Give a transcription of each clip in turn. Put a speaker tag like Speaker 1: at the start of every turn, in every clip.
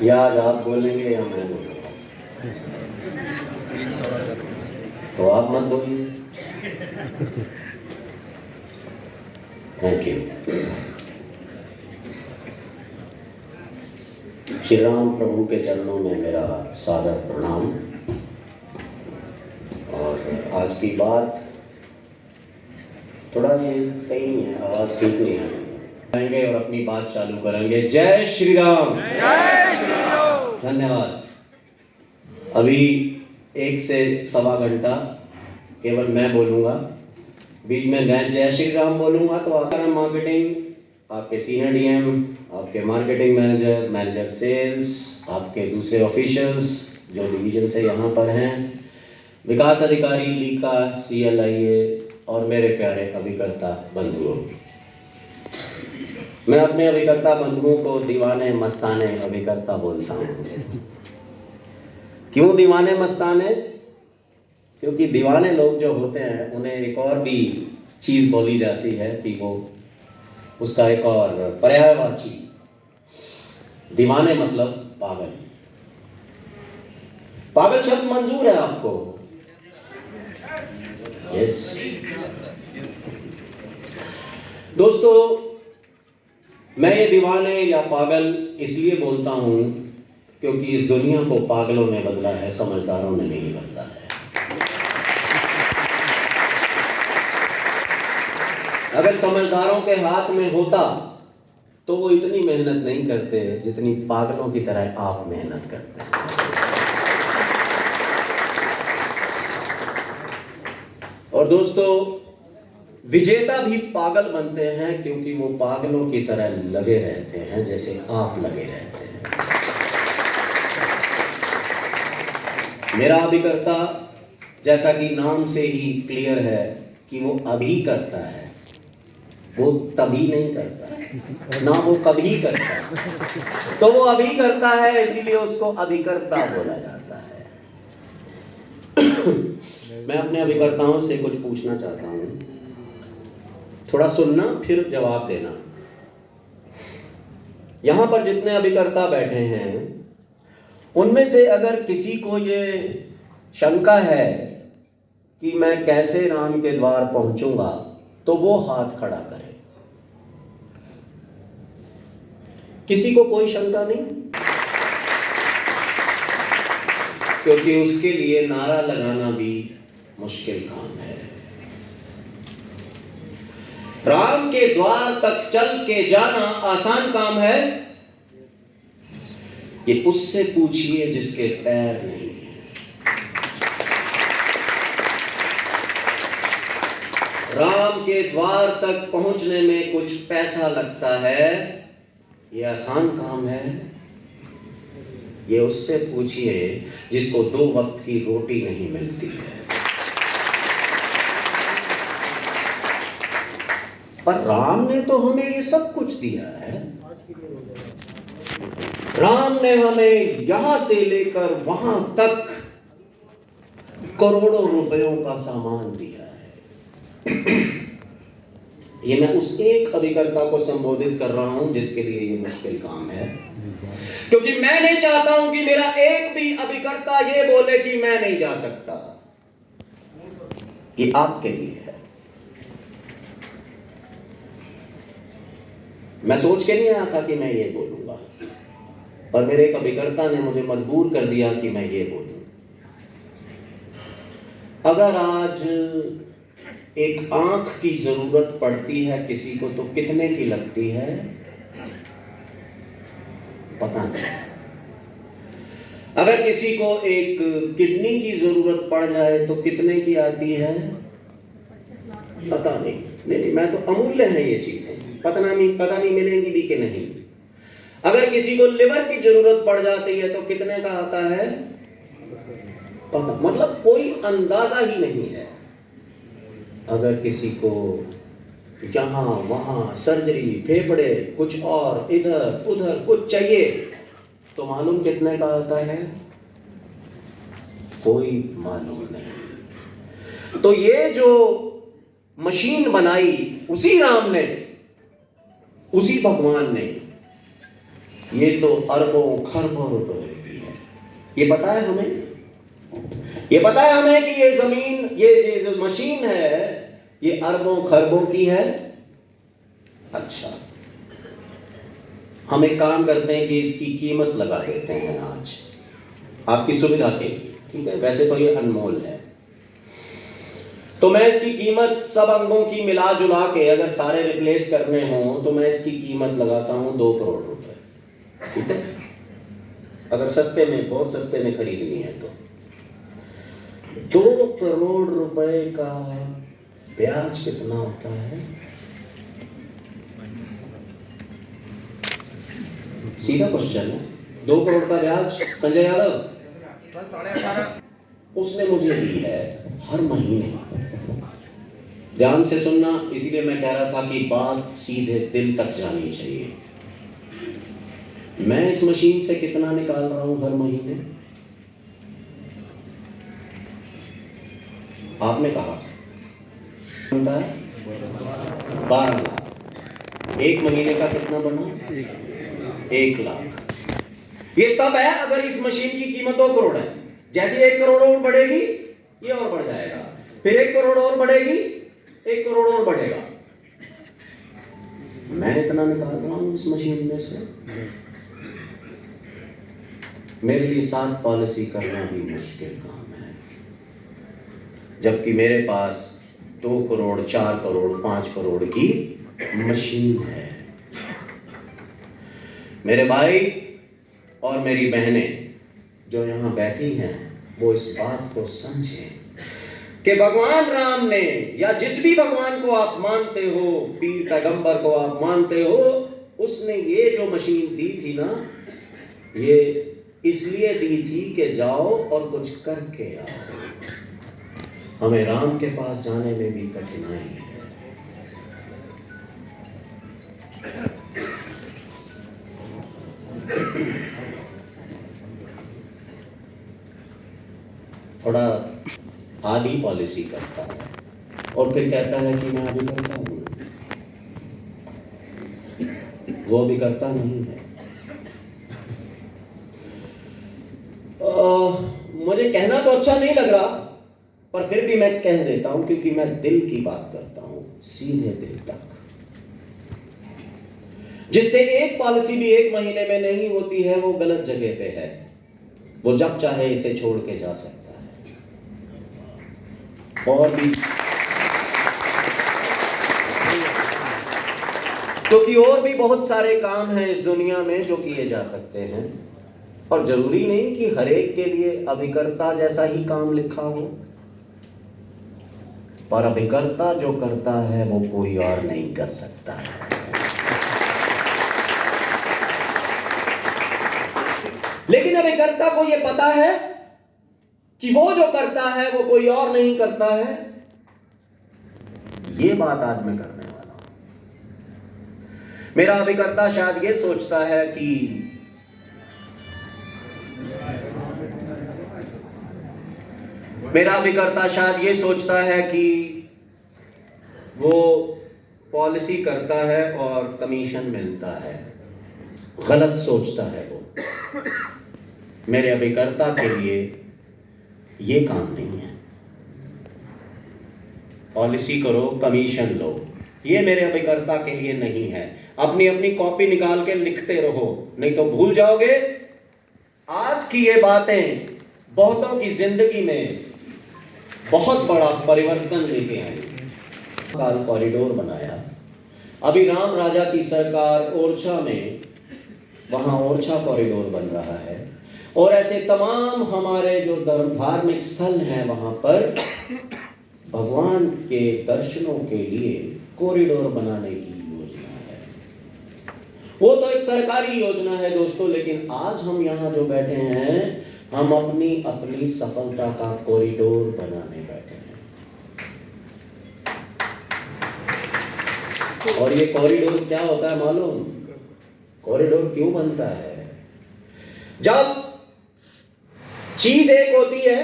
Speaker 1: या आज आप बोलेंगे या मैं बोलूँगा? तो आप मत बोलिए। Thank you. श्री राम प्रभु के चरणों में मेरा सादर प्रणाम। और आज की बात थोड़ा ये सही नहीं है, आवाज़ ठीक नहीं है। आएंगे और अपनी बात चालू करेंगे। जय श्री राम।
Speaker 2: जय श्री राम।
Speaker 1: धन्यवाद। अभी 1 से सवा घंटा केवल मैं बोलूँगा, बीच में मैं जय श्री राम बोलूँगा तो आपका मार्केटिंग, आपके सीनियर डीएम, आपके मार्केटिंग मैनेजर, मैनेजर सेल्स, आपके दूसरे ऑफिशियल्स जो डिवीजन से यहाँ पर हैं, विकास अधिकारी, लीका, CLIA और मेरे प्यारे अभिकर्ता बंधुओं, मैं अपने अभिकर्ता बंधुओं को दीवाने मस्ताने अभिकर्ता बोलता हूँ। क्यों दीवाने मस्ताने? क्योंकि दीवाने लोग जो होते हैं उन्हें एक और भी चीज़ बोली जाती है कि वो उसका एक और पर्यायवाची, दीवाने मतलब पागल। पागल शब्द मंजूर है आपको? यस। दोस्तों, मैं ये दीवाने या पागल इसलिए बोलता हूँ क्योंकि इस दुनिया को पागलों ने बदला है, समझदारों ने नहीं बदला है। अगर समझदारों के हाथ में होता तो वो इतनी मेहनत नहीं करते जितनी पागलों की तरह आप मेहनत करते हैं। और दोस्तों, विजेता भी पागल बनते हैं क्योंकि वो पागलों की तरह लगे रहते हैं जैसे आप लगे रहते हैं। मेरा अभिकर्ता, जैसा कि नाम से ही क्लियर है कि वो अभी करता है, वो तभी नहीं करता, ना वो कभी करता है। तो वो अभी करता है, इसीलिए उसको अभिकर्ता बोला जाता है। मैं अपने अभिकर्ताओं से कुछ पूछना चाहता हूँ, थोड़ा सुनना फिर जवाब देना। यहाँ पर जितने अभिकर्ता बैठे हैं उनमें से अगर किसी को ये शंका है कि मैं कैसे राम के द्वार पहुंचूंगा तो वो हाथ खड़ा करे। किसी को कोई शंका नहीं? क्योंकि उसके लिए नारा लगाना भी मुश्किल काम है। राम के द्वार तक चल के जाना आसान काम है, ये उससे पूछिए जिसके पैर नहीं है। राम के द्वार तक पहुंचने में कुछ पैसा लगता है, ये आसान काम है, ये उससे पूछिए जिसको 2 वक्त की रोटी नहीं मिलती है। पर राम ने तो हमें ये सब कुछ दिया है। राम ने हमें यहां से लेकर वहां तक करोड़ों रुपयों का सामान दिया है। ये मैं उस एक अभिकर्ता को संबोधित कर रहा हूं जिसके लिए ये मुश्किल काम है, क्योंकि मैं नहीं चाहता हूं कि मेरा एक भी अभिकर्ता ये बोले कि मैं नहीं जा सकता। ये आपके लिए है। मैं सोच के नहीं आया था कि मैं ये बोलूंगा, पर मेरे एक अभिकर्ता ने मुझे मजबूर कर दिया कि मैं ये बोलूं। अगर आज एक आंख की जरूरत पड़ती है किसी को तो कितने की लगती है पता नहीं। अगर किसी को एक किडनी की जरूरत पड़ जाए तो कितने की आती है पता नहीं। नहीं, मैं तो अमूल्य है ये चीजें, पता नहीं मिलेंगी भी कि नहीं। अगर किसी को लिवर की जरूरत पड़ जाती है तो कितने का आता है पता, मतलब कोई अंदाजा ही नहीं है। अगर किसी को यहाँ वहाँ सर्जरी, फेफड़े, कुछ और इधर उधर कुछ चाहिए तो मालूम कितने का आता है? कोई मालूम नहीं। तो ये जो मशीन बनाई उसी राम ने, उसी भगवान ने, ये तो अरबों खरबों रुपए की है। ये पता है हमें, ये पता है हमें कि ये जमीन, ये जो मशीन है, ये अरबों खरबों की है। अच्छा, हम एक काम करते हैं कि इसकी कीमत लगा देते हैं आज आपकी सुविधा के लिए, ठीक है? वैसे तो ये अनमोल है, तो मैं इसकी कीमत सब अंगों की मिला जुला के अगर सारे रिप्लेस करने हो तो मैं इसकी कीमत लगाता हूं 2 करोड़ रुपए, ठीक है? अगर सस्ते में, बहुत सस्ते में खरीदनी है तो 2 करोड़ रुपए का ब्याज कितना होता है? सीधा क्वेश्चन है। 2 करोड़ का ब्याज संजय यादव 18.5 उसने मुझे दी है हर महीने। ध्यान से सुनना, इसीलिए मैं कह रहा था कि बात सीधे दिल तक जानी चाहिए। मैं इस मशीन से कितना निकाल रहा हूं हर महीने? आपने कहा 12 लाख। एक महीने का कितना बना? 1 लाख। ये तब है अगर इस मशीन की कीमत 2 करोड़ है। जैसे 1 करोड़ और बढ़ेगी ये और बढ़ जाएगा, फिर 1 करोड़ और बढ़ेगी, 1 करोड़ और बढ़ेगा। मैं इतना निकाल रहा हूं इस मशीन में से। मेरे लिए 7 पॉलिसी करना भी मुश्किल काम है, जबकि मेरे पास 2 करोड़, 4 करोड़, 5 करोड़ की मशीन है। मेरे भाई और मेरी बहनें जो यहाँ बैठी हैं, वो इस बात को समझें कि भगवान राम ने, या जिस भी भगवान को आप मानते हो, पीर पैगंबर को आप मानते हो, उसने ये जो मशीन दी थी ना, ये इसलिए दी थी कि जाओ और कुछ करके आओ। हमें राम के पास जाने में भी कठिनाई है। थोड़ा आधी पॉलिसी करता है और फिर कहता है कि मैं अभी करता हूं, वो भी करता नहीं है। मुझे कहना तो अच्छा नहीं लग रहा, पर फिर भी मैं कह देता हूं क्योंकि मैं दिल की बात करता हूं, सीधे दिल तक। जिससे एक पॉलिसी भी 1 महीने में नहीं होती है, वो गलत जगह पे है। वो जब चाहे इसे छोड़ के जा सकता है। और भी क्योंकि और भी बहुत सारे काम हैं इस दुनिया में जो किए जा सकते हैं, और जरूरी नहीं कि हर एक के लिए अभिकर्ता जैसा ही काम लिखा हो, पर अभिकर्ता जो करता है वो कोई और नहीं कर सकता है। लेकिन अभिकर्ता को यह पता है कि वो जो करता है वो कोई और नहीं करता है। ये बात आज मैं करने वाला हूं। मेरा अभिकर्ता शायद ये सोचता है कि वो पॉलिसी करता है और कमीशन मिलता है। गलत सोचता है वो। मेरे अभिकर्ता के लिए ये काम नहीं है। पॉलिसी करो, कमीशन लो, ये मेरे अभिकर्ता के लिए नहीं है। अपनी अपनी कॉपी निकाल के लिखते रहो, नहीं तो भूल जाओगे। आज की ये बातें बहुतों की जिंदगी में बहुत बड़ा परिवर्तन लेके आई। कॉरिडोर बनाया। अभी राम राजा की सरकार ओरछा में, वहां ओरछा कॉरिडोर बन रहा है, और ऐसे तमाम हमारे जो धार्मिक स्थल हैं वहां पर भगवान के दर्शनों के लिए कॉरिडोर बनाने की योजना है। वो तो एक सरकारी योजना है दोस्तों, लेकिन आज हम यहाँ जो बैठे हैं, हम अपनी अपनी सफलता का कॉरिडोर बनाने बैठे हैं। और ये कॉरिडोर क्या होता है मालूम? कॉरिडोर क्यों बनता है? जब चीज एक होती है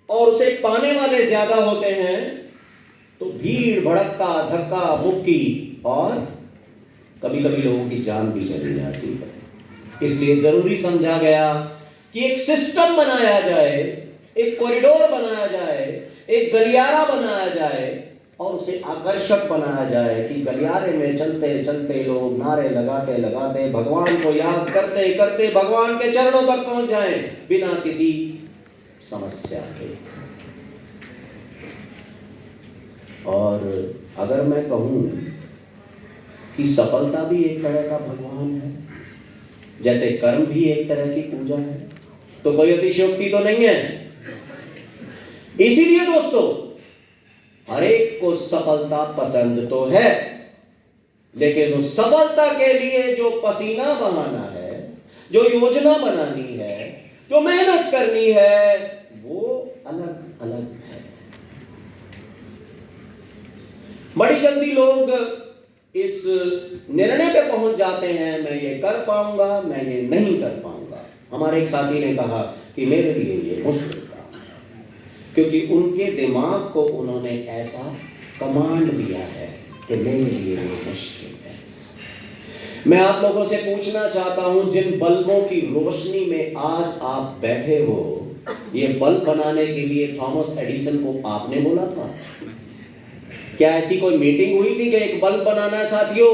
Speaker 1: और उसे पाने वाले ज्यादा होते हैं तो भीड़ भड़का, धक्का मुक्की, और कभी कभी लोगों की जान भी चली जाती है। इसलिए जरूरी समझा गया कि एक सिस्टम बनाया जाए, एक कॉरिडोर बनाया जाए, एक गलियारा बनाया जाए और उसे आकर्षक बनाया जाए कि गलियारे में चलते चलते लोग नारे लगाते लगाते भगवान को याद करते करते भगवान के चरणों तक पहुंच जाएं बिना किसी समस्या के। और अगर मैं कहूं कि सफलता भी एक तरह का भगवान है, जैसे कर्म भी एक तरह की पूजा है, तो कोई अतिशयोक्ति तो नहीं है। इसीलिए दोस्तों, हर एक को सफलता पसंद तो है, लेकिन उस सफलता के लिए जो पसीना बहाना है, जो योजना बनानी है, जो मेहनत करनी है, वो अलग अलग है। बड़ी जल्दी लोग इस निर्णय पे पहुंच जाते हैं, मैं ये कर पाऊंगा, मैं ये नहीं कर पाऊंगा। हमारे एक साथी ने कहा कि मेरे लिए ये मुश्किल काम है, क्योंकि उनके दिमाग को उन्होंने ऐसा कमांड दिया है कि मेरे लिए ये मुश्किल है। मैं आप लोगों से पूछना चाहता हूं, जिन बल्बों की रोशनी में आज आप बैठे हो, ये बल्ब बनाने के लिए थॉमस एडिसन को आपने बोला था? क्या ऐसी कोई मीटिंग हुई थी कि एक बल्ब बनाना है साथियों,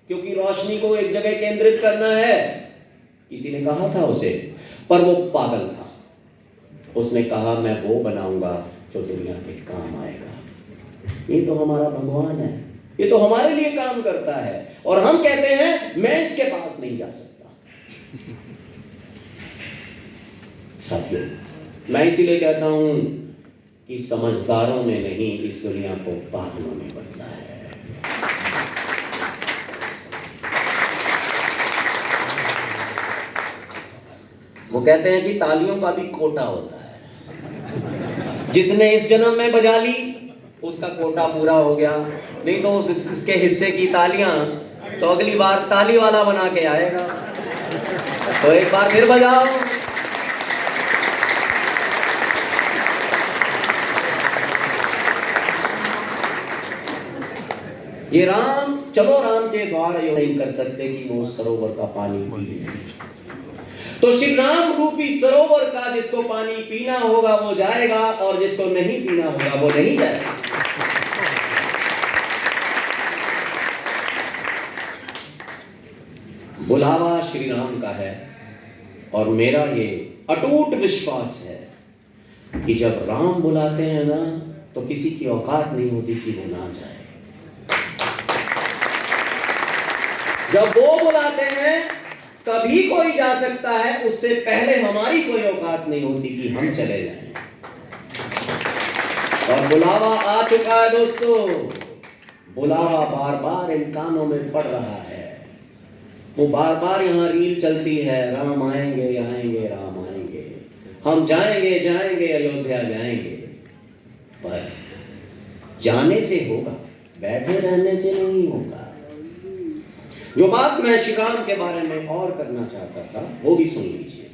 Speaker 1: क्योंकि रोशनी को एक जगह केंद्रित करना है? किसी ने कहा था उसे? पर वो पागल था। उसने कहा मैं वो बनाऊंगा जो दुनिया के काम आएगा। ये तो हमारा भगवान है, ये तो हमारे लिए काम करता है, और हम कहते हैं मैं इसके पास नहीं जा सकता। साथियों, मैं इसीलिए कहता हूं कि समझदारों ने नहीं, इस दुनिया को पागलों ने बदला है। वो कहते हैं कि तालियों का भी कोटा होता है। जिसने इस जन्म में बजा ली उसका कोटा पूरा हो गया, नहीं तो उसके हिस्से की तालियां तो अगली बार ताली वाला बना के आएगा। तो एक बार फिर बजाओ। ये राम, चलो राम के द्वार यो नहीं कर सकते कि वो सरोवर का पानी पी ले। तो श्री राम रूपी सरोवर का जिसको पानी पीना होगा वो जाएगा, और जिसको नहीं पीना होगा वो नहीं जाएगा। बुलावा श्री राम का है, और मेरा ये अटूट विश्वास है कि जब राम बुलाते हैं ना, तो किसी की औकात नहीं होती कि वो ना जाए। जब वो बुलाते हैं तभी कोई जा सकता है, उससे पहले हमारी कोई औकात नहीं होती कि हम चले जाएं। और बुलावा आ चुका है दोस्तों, बुलावा बार बार इन कानों में पड़ रहा है। वो बार बार यहाँ रील चलती है, राम आएंगे आएंगे राम आएंगे, हम जाएंगे जाएंगे अयोध्या जाएंगे। पर जाने से होगा, बैठे रहने से नहीं होगा। जो बात मैं श्री राम के बारे में और करना चाहता था वो भी सुन लीजिए।